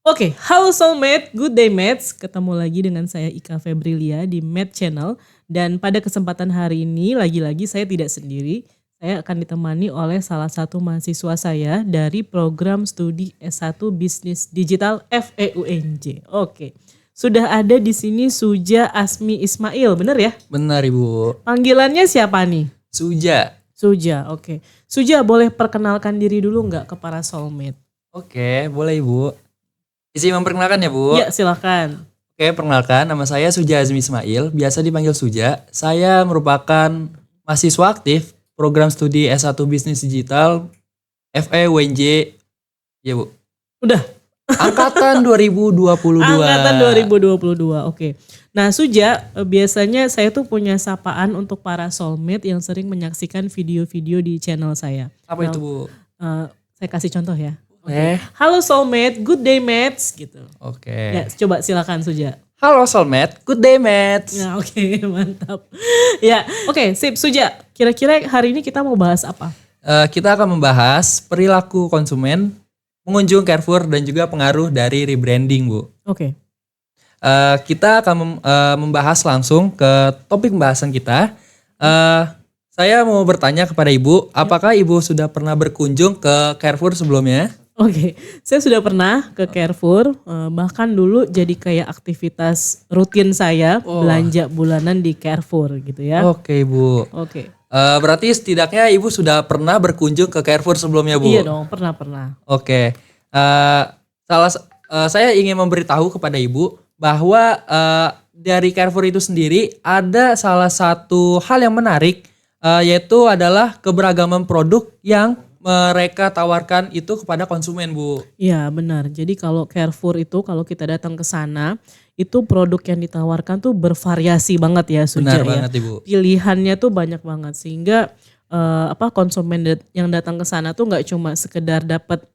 Oke, halo soulmate, good day mates. Ketemu lagi dengan saya Ika Febrilia di Mate Channel. Dan pada kesempatan hari ini lagi-lagi saya tidak sendiri. Saya akan ditemani oleh salah satu mahasiswa saya dari program studi S1 Bisnis Digital FEUNJ. Oke, sudah ada di sini Suja Asmi Ismail, bener ya? Benar Ibu. Panggilannya siapa nih? Suja. Suja, oke. Suja boleh perkenalkan diri dulu nggak ke para soulmate? Oke, boleh Ibu. Isi memperkenalkan ya Bu. Ya silakan. Oke, perkenalkan nama saya Suja Azmi Ismail, biasa dipanggil Suja. Saya merupakan mahasiswa aktif program studi S1 Bisnis Digital FEUNJ. Ya Bu. Udah. Angkatan 2022. Angkatan 2022, oke. Nah Suja, biasanya saya tuh punya sapaan untuk para soulmate yang sering menyaksikan video-video di channel saya. Apa itu Bu? Saya kasih contoh ya. Halo soulmate, good day mates gitu. Oke. Ya, coba silakan Suja. Halo soulmate, good day mates. Ya, oke, mantap. Ya, oke, sip Suja. Kira-kira hari ini kita mau bahas apa? Kita akan membahas perilaku konsumen, pengunjung Carrefour dan juga pengaruh dari rebranding Bu. Oke. Kita akan membahas langsung ke topik pembahasan kita. Saya mau bertanya kepada Ibu, apakah Ibu sudah pernah berkunjung ke Carrefour sebelumnya? Oke, saya sudah pernah ke Carrefour, bahkan dulu jadi kayak aktivitas rutin saya belanja bulanan di Carrefour gitu ya. Oke Ibu. Oke. Berarti setidaknya Ibu sudah pernah berkunjung ke Carrefour sebelumnya Bu? Iya dong, pernah. Oke. Saya ingin memberitahu kepada Ibu bahwa dari Carrefour itu sendiri ada salah satu hal yang menarik, yaitu adalah keberagaman produk yang mereka tawarkan itu kepada konsumen Bu. Iya benar, jadi kalau Carrefour itu kalau kita datang ke sana, itu produk yang ditawarkan tuh bervariasi banget ya Suja. Benar ya. banget Ibu. Pilihannya tuh banyak banget sehingga konsumen yang datang ke sana tuh nggak cuma sekedar dapat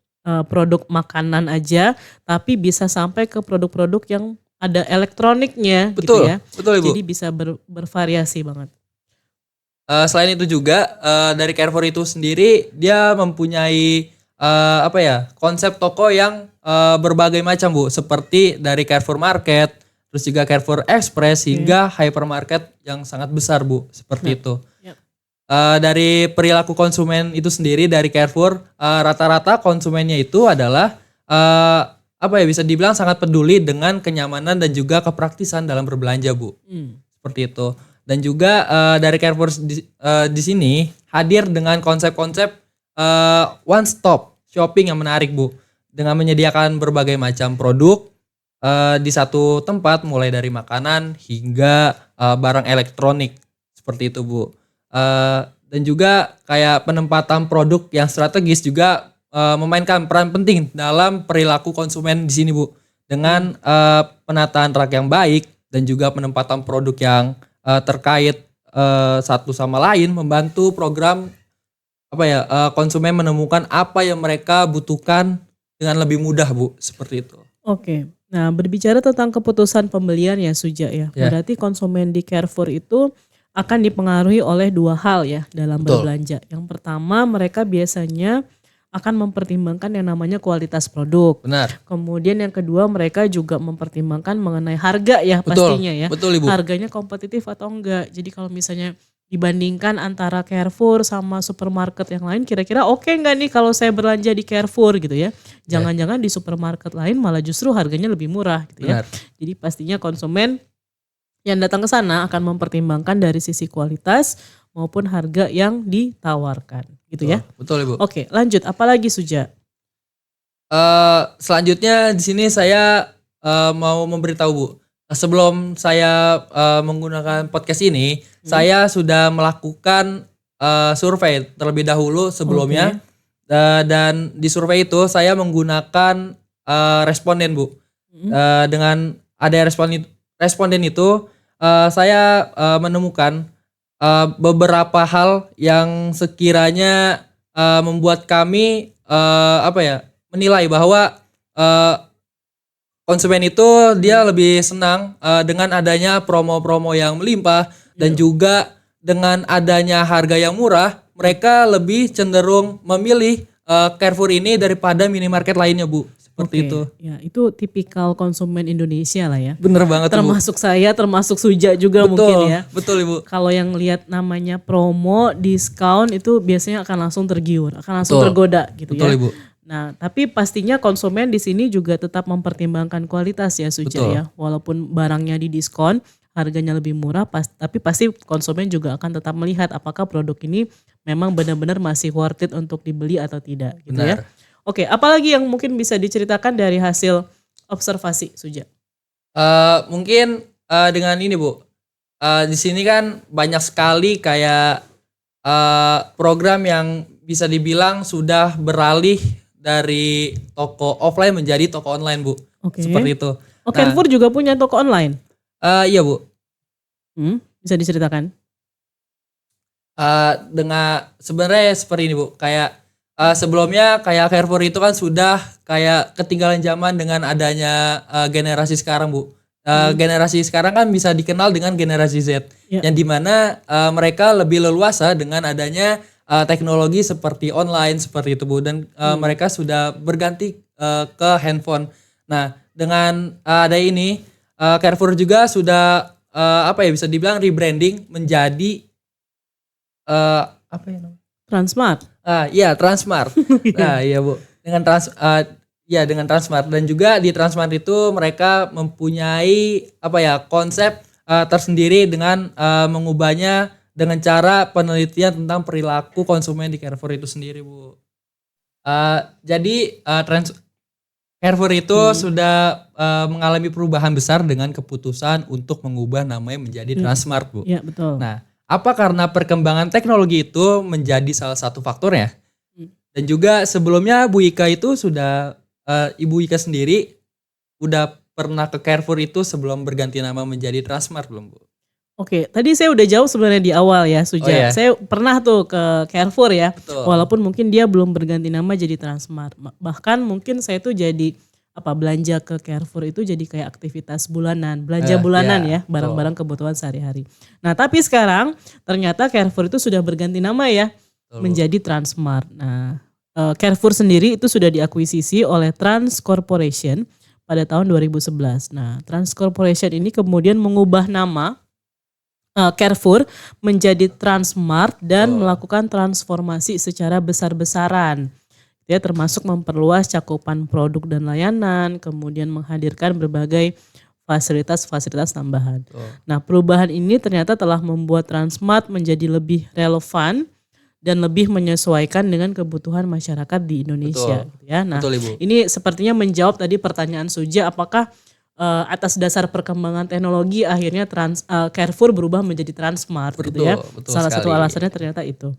produk makanan aja, tapi bisa sampai ke produk-produk yang ada elektroniknya gitu Betul, ya. betul Ibu. Jadi bisa bervariasi banget. Selain itu juga dari Carrefour itu sendiri dia mempunyai konsep toko yang berbagai macam Bu, seperti dari Carrefour Market, terus juga Carrefour Express hingga hypermarket yang sangat besar Bu, seperti itu. Dari perilaku konsumen itu sendiri dari Carrefour, rata-rata konsumennya itu adalah bisa dibilang sangat peduli dengan kenyamanan dan juga kepraktisan dalam berbelanja Bu, seperti itu. Dan juga dari Carrefour di sini hadir dengan konsep-konsep one stop shopping yang menarik Bu, dengan menyediakan berbagai macam produk di satu tempat, mulai dari makanan hingga barang elektronik, seperti itu Bu. Dan juga kayak penempatan produk yang strategis juga memainkan peran penting dalam perilaku konsumen di sini Bu, dengan penataan rak yang baik dan juga penempatan produk yang terkait satu sama lain, membantu program konsumen menemukan apa yang mereka butuhkan dengan lebih mudah Bu, seperti itu. Oke. Nah, berbicara tentang keputusan pembelian ya Suja ya. Berarti konsumen di Carrefour itu akan dipengaruhi oleh dua hal ya dalam berbelanja. Yang pertama, mereka biasanya akan mempertimbangkan yang namanya kualitas produk. Benar. Kemudian yang kedua, mereka juga mempertimbangkan mengenai harga ya. Betul, pastinya ya. betul, Ibu. Harganya kompetitif atau enggak. Jadi kalau misalnya dibandingkan antara Carrefour sama supermarket yang lain, kira-kira oke enggak nih kalau saya belanja di Carrefour gitu ya. Jangan-jangan di supermarket lain malah justru harganya lebih murah gitu ya. Benar. Jadi pastinya konsumen yang datang ke sana akan mempertimbangkan dari sisi kualitas maupun harga yang ditawarkan gitu ya. Betul Ibu. Oke, lanjut. Apalagi Suja? Selanjutnya di sini saya mau memberitahu Bu. Sebelum saya menggunakan podcast ini, saya sudah melakukan survei terlebih dahulu sebelumnya. Dan di survei itu saya menggunakan responden Bu. Dengan ada responden itu saya menemukan beberapa hal yang sekiranya membuat kami menilai bahwa konsumen itu dia lebih senang dengan adanya promo-promo yang melimpah dan juga dengan adanya harga yang murah, mereka lebih cenderung memilih Carrefour ini daripada minimarket lainnya Bu. seperti itu. Ya itu tipikal konsumen Indonesia lah ya. Bener banget Ibu. Termasuk saya, termasuk Suja juga Betul, mungkin ya. betul Ibu. Kalau yang lihat namanya promo, diskon itu biasanya akan langsung tergiur, akan langsung Betul. tergoda gitu Betul ya. Ibu. Nah, tapi pastinya konsumen di sini juga tetap mempertimbangkan kualitas ya Suja Betul. ya. Walaupun barangnya di diskon, harganya lebih murah, tapi pasti konsumen juga akan tetap melihat apakah produk ini memang benar-benar masih worth it untuk dibeli atau tidak gitu ya. Benar. Oke, apalagi yang mungkin bisa diceritakan dari hasil observasi Suja? Mungkin dengan ini Bu. Di sini kan banyak sekali kayak program yang bisa dibilang sudah beralih dari toko offline menjadi toko online Bu. Oke. Seperti itu. Oh, Carrefour juga punya toko online? Iya Bu. Bisa diceritakan? Dengan sebenarnya seperti ini Bu. Kayak sebelumnya kayak Carrefour itu kan sudah kayak ketinggalan zaman dengan adanya generasi sekarang Bu. Generasi sekarang kan bisa dikenal dengan generasi Z, Ya. yang dimana mereka lebih leluasa dengan adanya teknologi seperti online seperti itu Bu, dan mereka sudah berganti ke handphone. Nah dengan ada ini Carrefour juga sudah apa ya, bisa dibilang rebranding menjadi apa ya namanya? Transmart? Iya Transmart. Nah iya Bu, dengan dengan Transmart, dan juga di Transmart itu mereka mempunyai apa ya, konsep tersendiri dengan mengubahnya dengan cara penelitian tentang perilaku konsumen di Carrefour itu sendiri Bu. Jadi Carrefour itu sudah mengalami perubahan besar dengan keputusan untuk mengubah namanya menjadi Transmart Bu. Iya betul. Nah, apa karena perkembangan teknologi itu menjadi salah satu faktornya? Dan juga sebelumnya Bu Ika itu sudah, Ibu Ika sendiri udah pernah ke Carrefour itu sebelum berganti nama menjadi Transmart belum Bu? Oke, tadi saya udah jawab sebenarnya di awal ya Suja. Oh, iya? Saya pernah tuh ke Carrefour ya. Betul. Walaupun mungkin dia belum berganti nama jadi Transmart. Bahkan mungkin saya tuh jadi belanja ke Carrefour itu jadi kayak aktivitas bulanan, belanja bulanan iya, ya, barang-barang kebutuhan sehari-hari. Nah, tapi sekarang ternyata Carrefour itu sudah berganti nama ya menjadi Transmart. Nah, Carrefour sendiri itu sudah diakuisisi oleh Trans Corporation pada tahun 2011. Nah, Trans Corporation ini kemudian mengubah nama Carrefour menjadi Transmart dan melakukan transformasi secara besar-besaran. Ya, termasuk memperluas cakupan produk dan layanan, kemudian menghadirkan berbagai fasilitas-fasilitas tambahan. Nah, perubahan ini ternyata telah membuat Transmart menjadi lebih relevan dan lebih menyesuaikan dengan kebutuhan masyarakat di Indonesia. Gitu ya. Nah, Betul Ibu. ini sepertinya menjawab tadi pertanyaan Suja, apakah atas dasar perkembangan teknologi akhirnya Carrefour berubah menjadi Transmart gitu ya. Betul Salah satu sekali. alasannya ternyata itu.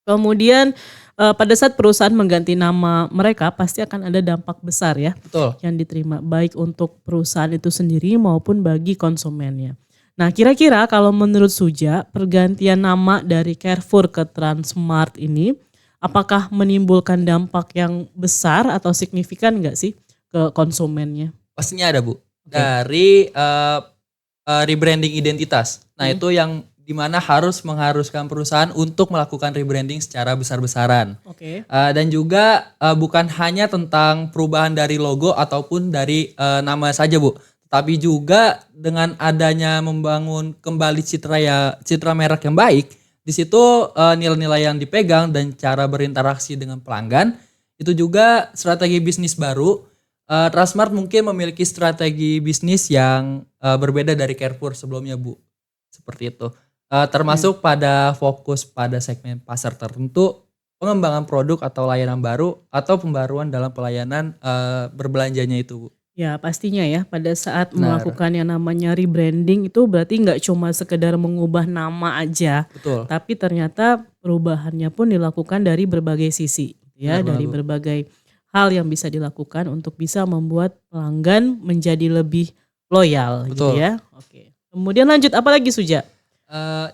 Kemudian pada saat perusahaan mengganti nama mereka pasti akan ada dampak besar ya Betul. yang diterima baik untuk perusahaan itu sendiri maupun bagi konsumennya. Nah, kira-kira kalau menurut Suja pergantian nama dari Carrefour ke Transmart ini apakah menimbulkan dampak yang besar atau signifikan nggak sih ke konsumennya? Pastinya ada Bu. Dari rebranding identitas. Nah itu yang dimana mengharuskan perusahaan untuk melakukan rebranding secara besar-besaran. Oke. Dan juga bukan hanya tentang perubahan dari logo ataupun dari nama saja Bu, tapi juga dengan adanya membangun kembali citra merek yang baik. Di situ nilai-nilai yang dipegang dan cara berinteraksi dengan pelanggan, itu juga strategi bisnis baru. Transmart mungkin memiliki strategi bisnis yang berbeda dari Carrefour sebelumnya Bu, seperti itu. Termasuk pada fokus pada segmen pasar tertentu, pengembangan produk atau layanan baru, atau pembaruan dalam pelayanan berbelanjanya itu Bu. Ya pastinya ya pada saat melakukan yang namanya rebranding itu berarti nggak cuma sekedar mengubah nama aja. Betul. Tapi ternyata perubahannya pun dilakukan dari berbagai sisi ya, Benar, dari Bu. berbagai hal yang bisa dilakukan untuk bisa membuat pelanggan menjadi lebih loyal gitu Betul. ya. Oke. Kemudian lanjut apa lagi Suja?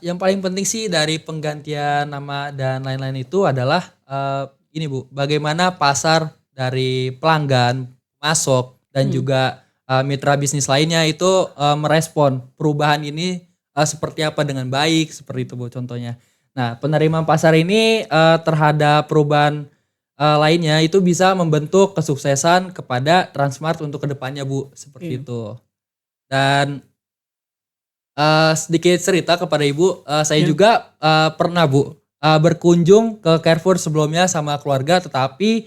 Yang paling penting sih dari penggantian nama dan lain-lain itu adalah ini Bu, bagaimana pasar dari pelanggan, masuk dan juga mitra bisnis lainnya itu merespon perubahan ini seperti apa dengan baik, seperti itu Bu contohnya. Nah, penerimaan pasar ini terhadap perubahan lainnya itu bisa membentuk kesuksesan kepada Transmart untuk kedepannya Bu, seperti Oke. itu. Dan sedikit cerita kepada Ibu, saya Ya. juga pernah Bu berkunjung ke Carrefour sebelumnya sama keluarga, tetapi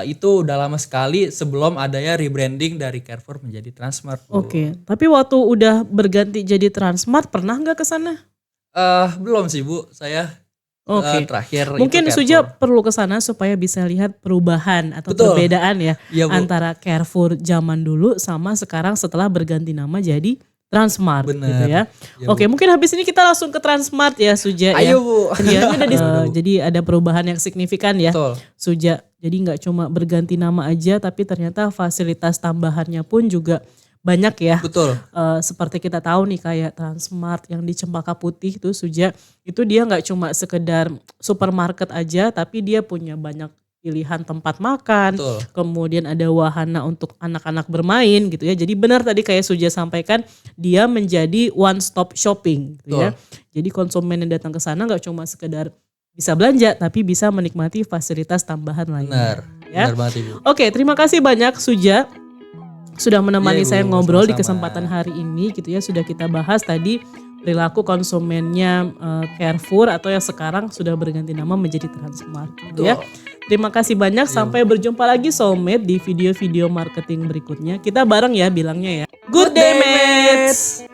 itu udah lama sekali sebelum adanya rebranding dari Carrefour menjadi Transmart Bu. Oke, tapi waktu udah berganti jadi Transmart pernah nggak ke sana? Belum sih Bu, saya Oke. terakhir itu Mungkin Carrefour. Suja perlu ke sana supaya bisa lihat perubahan atau Betul. perbedaan ya Iya Bu, antara Carrefour zaman dulu sama sekarang setelah berganti nama jadi Transmart gitu bener. ya. Iya, Oke, Bu. mungkin habis ini kita langsung ke Transmart ya Suja ya. Ayo Bu. Iya, Gimana, Bu? jadi ada perubahan yang signifikan ya Betul. Suja. Jadi nggak cuma berganti nama aja tapi ternyata fasilitas tambahannya pun juga banyak ya. Betul. Seperti kita tahu nih kayak Transmart yang di Cempaka Putih tuh Suja, itu dia nggak cuma sekedar supermarket aja tapi dia punya banyak pilihan tempat makan, Betul. kemudian ada wahana untuk anak-anak bermain gitu ya. Jadi benar tadi kayak Suja sampaikan, dia menjadi one stop shopping gitu ya. Jadi konsumen yang datang ke sana nggak cuma sekedar bisa belanja tapi bisa menikmati fasilitas tambahan lainnya. Benar. Ya. Benar banget Ibu. Oke, terima kasih banyak Suja sudah menemani Iya, saya Ibu, ngobrol di sama-sama. kesempatan hari ini gitu ya. Sudah kita bahas tadi perilaku konsumennya Carrefour atau yang sekarang sudah berganti nama menjadi Transmart gitu ya. Terima kasih banyak, sampai berjumpa lagi Soulmate di video-video marketing berikutnya. Kita bareng ya bilangnya ya. Good day mates.